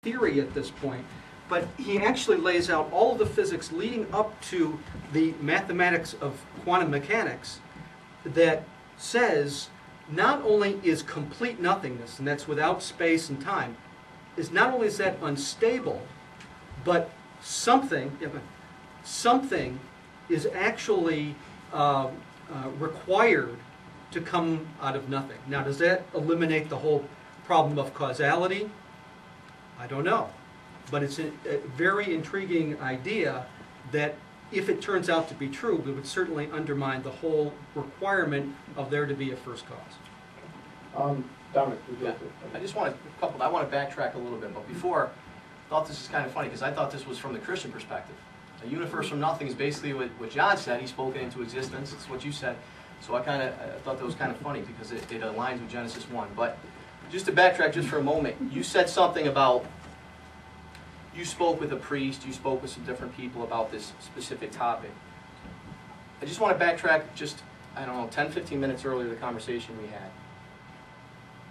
theory at this point, but he actually lays out all of the physics leading up to the mathematics of quantum mechanics that says not only is complete nothingness, and that's without space and time, is not only is that unstable, but something is actually required to come out of nothing. Now, does that eliminate the whole problem of causality? I don't know. But it's a very intriguing idea that if it turns out to be true, it would certainly undermine the whole requirement of there to be a first cause. Dominic, yeah. I just want to backtrack a little bit, but before, I thought this is kind of funny because I thought this was from the Christian perspective. A universe from nothing is basically what John said. He spoke it into existence. It's what you said. So I thought that was kind of funny because it aligns with Genesis 1. But just to backtrack just for a moment, you said something about, you spoke with a priest, you spoke with some different people about this specific topic. I just want to backtrack just, I don't know, 10, 15 minutes earlier the conversation we had.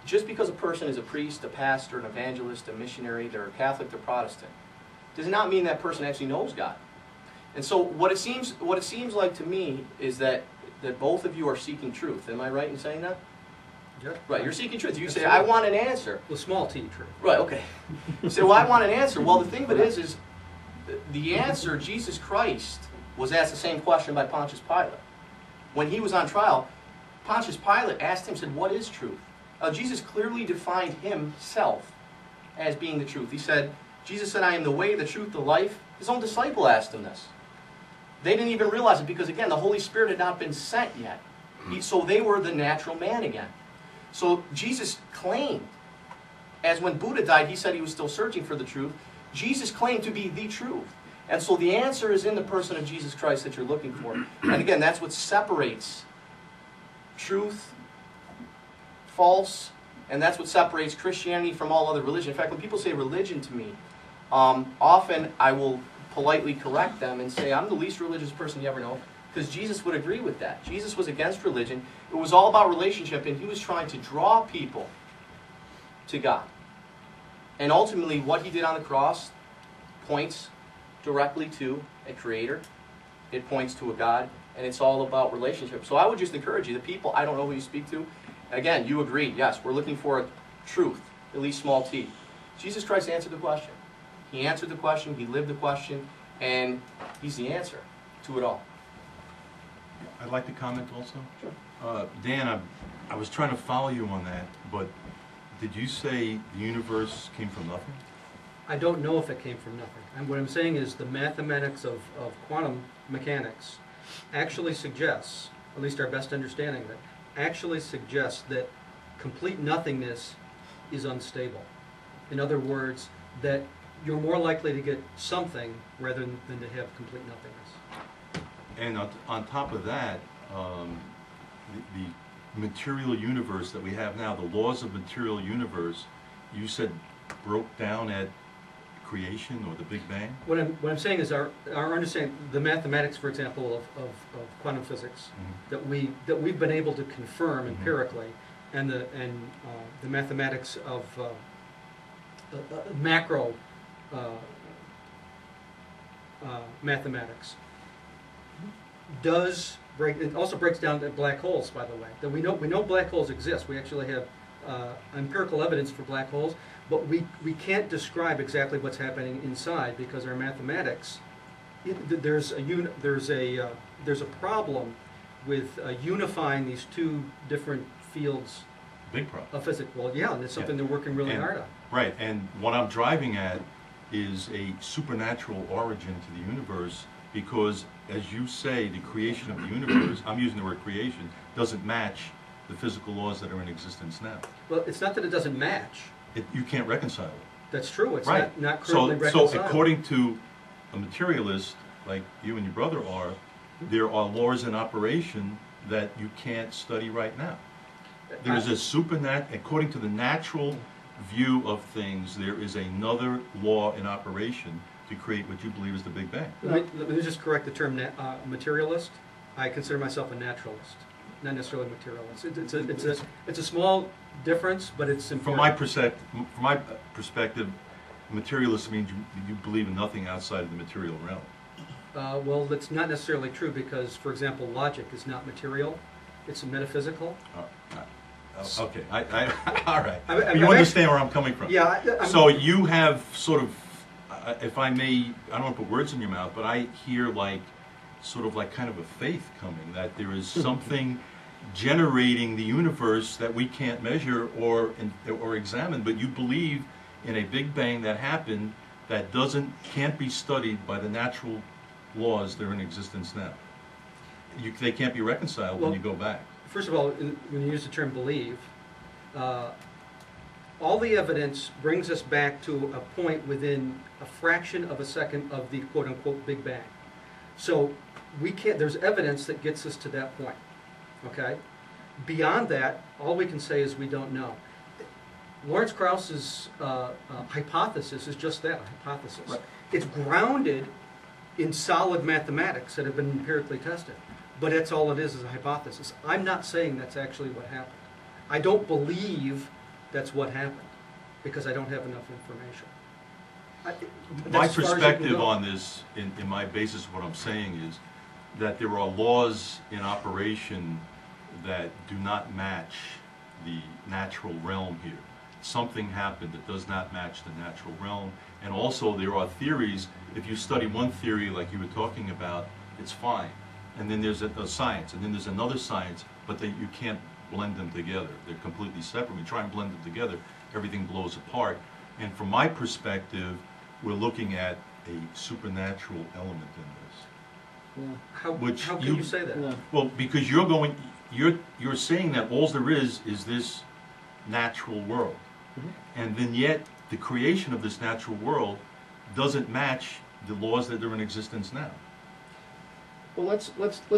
Just because a person is a priest, a pastor, an evangelist, a missionary, they're a Catholic, they're Protestant, does not mean that person actually knows God. And so what it seems like to me is that both of you are seeking truth. Am I right in saying that? Yeah. Right, you're seeking truth. You say, I want an answer. With small t, truth. Right, okay. You say, well, I want an answer. Well, the thing of it is the answer, Jesus Christ, was asked the same question by Pontius Pilate. When he was on trial, Pontius Pilate asked him, said, what is truth? Jesus clearly defined himself as being the truth. He said, Jesus said, I am the way, the truth, the life. His own disciple asked him this. They didn't even realize it because, again, the Holy Spirit had not been sent yet. So they were the natural man again. So Jesus claimed, as when Buddha died, he said he was still searching for the truth. Jesus claimed to be the truth. And so the answer is in the person of Jesus Christ that you're looking for. And again, that's what separates truth, false, and that's what separates Christianity from all other religion. In fact, when people say religion to me, often I will politely correct them and say, I'm the least religious person you ever know, because Jesus would agree with that. Jesus was against religion. It was all about relationship, and he was trying to draw people to God. And ultimately, what he did on the cross points directly to a creator. It points to a God, and it's all about relationship. So I would just encourage you, the people, I don't know who you speak to, again, you agree, yes, we're looking for a truth, at least small t. Jesus Christ answered the question. He answered the question, he lived the question, and he's the answer to it all. I'd like to comment also. Sure. Dan, I was trying to follow you on that, but did you say the universe came from nothing? I don't know if it came from nothing. And what I'm saying is the mathematics of quantum mechanics actually suggests, at least our best understanding of it, actually suggests that complete nothingness is unstable. In other words, that you're more likely to get something rather than to have complete nothingness. And on top of that, the material universe that we have now, the laws of material universe, you said broke down at creation or the Big Bang? What I'm saying is our understanding, the mathematics, for example, of quantum physics, Mm-hmm. that we've been able to confirm empirically, and the mathematics of macro mathematics does break. It also breaks down to black holes, by the way. That we know black holes exist. We actually have empirical evidence for black holes, but we can't describe exactly what's happening inside because our mathematics. There's a problem with unifying these two different fields. Big problem. Of physics. Well, yeah, and it's something they're working really hard on. Right, and what I'm driving at is a supernatural origin to the universe because, as you say, the creation of the universe, I'm using the word creation, doesn't match the physical laws that are in existence now. Well, it's not that it doesn't match. You can't reconcile it. That's true. It's right. not currently reconciled. So according to a materialist, like you and your brother are, there are laws in operation that you can't study right now. There's a according to the natural view of things, there is another law in operation to create what you believe is the Big Bang. Let me just correct the term materialist. I consider myself a naturalist, not necessarily materialist. It's a small difference, but it's important. From my perspective, Materialist means you believe in nothing outside of the material realm. Well, that's not necessarily true because, for example, logic is not material; it's metaphysical. Okay, all right. I'm You understand where I'm coming from. Yeah. So you have sort of, if I may, I don't want to put words in your mouth, but I hear like, sort of like kind of a faith coming, that there is something generating the universe that we can't measure or examine, but you believe in a Big Bang that happened that can't be studied by the natural laws that are in existence now. They can't be reconciled when you go back. First of all, when you use the term believe, all the evidence brings us back to a point within a fraction of a second of the quote-unquote Big Bang. So there's evidence that gets us to that point, okay? Beyond that, all we can say is we don't know. Lawrence Krauss's hypothesis is just that, a hypothesis. Right. It's grounded in solid mathematics that have been empirically tested. But that's all it is a hypothesis. I'm not saying that's actually what happened. I don't believe that's what happened because I don't have enough information. My perspective on this, in my basis of what I'm saying, is that there are laws in operation that do not match the natural realm here. Something happened that does not match the natural realm. And also there are theories, if you study one theory like you were talking about, it's fine. And then there's a science, and then there's another science, but you can't blend them together. They're completely separate. When you try and blend them together, everything blows apart. And from my perspective, we're looking at a supernatural element in this. Yeah. How can you say that? No. Well, because you're saying that all there is this natural world. Mm-hmm. And then yet the creation of this natural world doesn't match the laws that are in existence now. Well, let's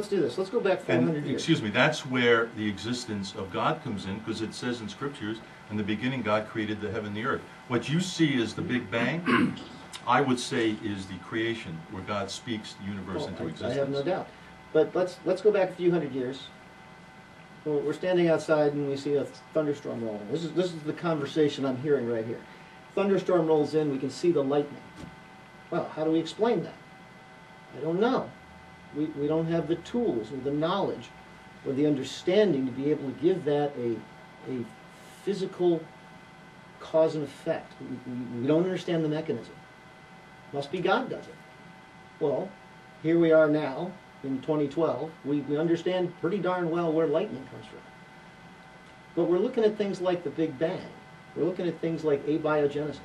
do this. Let's go back 400 And, years. excuse me, that's where the existence of God comes in, because it says in scriptures, in the beginning God created the heaven and the earth. What you see as the Big Bang, I would say is the creation, where God speaks the universe into existence. I have no doubt. But let's go back a few hundred years. Well, we're standing outside and we see a thunderstorm rolling. This is the conversation I'm hearing right here. Thunderstorm rolls in, we can see the lightning. Well, how do we explain that? I don't know. We don't have the tools or the knowledge or the understanding to be able to give that a physical cause and effect. We don't understand the mechanism. Must be God does it. Well, here we are now in 2012. We understand pretty darn well where lightning comes from. But we're looking at things like the Big Bang. We're looking at things like abiogenesis.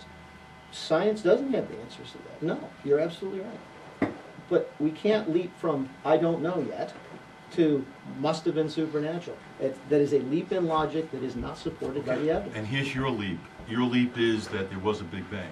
Science doesn't have the answers to that. No, you're absolutely right. But we can't leap from I don't know yet to must have been supernatural. That is a leap in logic that is not supported by the evidence. And here's your leap. Your leap is that there was a Big Bang.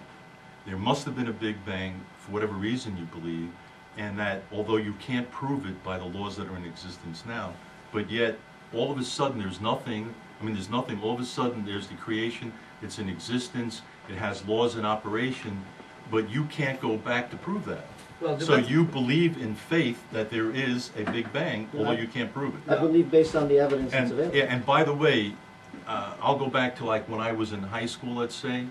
There must have been a Big Bang for whatever reason you believe, and that although you can't prove it by the laws that are in existence now, but yet all of a sudden there's nothing, all of a sudden there's the creation, it's in existence, it has laws in operation, but you can't go back to prove that. Well, So you believe in faith that there is a Big Bang, although you can't prove it. I believe based on the evidence that's And, available. yeah, and by the way, I'll go back to like when I was in high school, let's say,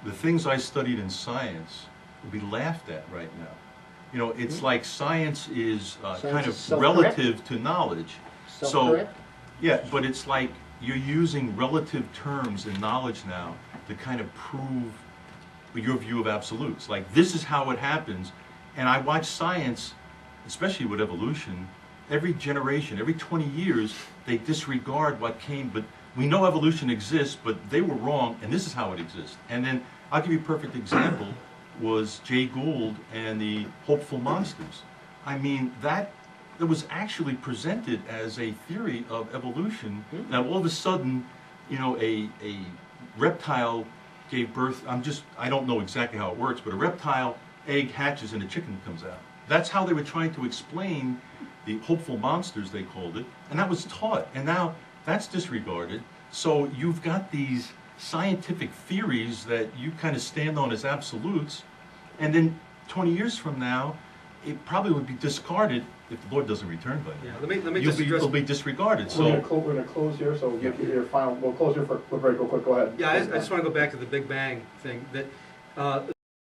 the things I studied in science would be laughed at right now. You know, it's like science is kind is of self-correct. relative to knowledge. Self-correct? Yeah, but it's like you're using relative terms in knowledge now to kind of prove your view of absolutes. Like, this is how it happens. And I watch science, especially with evolution, every generation, every 20 years, they disregard what came, but we know evolution exists, but they were wrong, and this is how it exists. And then, I'll give you a perfect example, was Jay Gould and the hopeful monsters. I mean, that was actually presented as a theory of evolution. Now, all of a sudden, you know, a reptile gave birth, I don't know exactly how it works, but a reptile egg hatches and a chicken comes out. That's how they were trying to explain the hopeful monsters, they called it, and that was taught. And now that's disregarded. So you've got these scientific theories that you kind of stand on as absolutes, and then 20 years from now, it probably would be discarded if the Lord doesn't return by then. Yeah, let me just address. It'll be disregarded. So We're gonna close here, so give your final, we'll close here for break real quick, go ahead. Yeah, I just want to go back to the Big Bang thing. That Uh,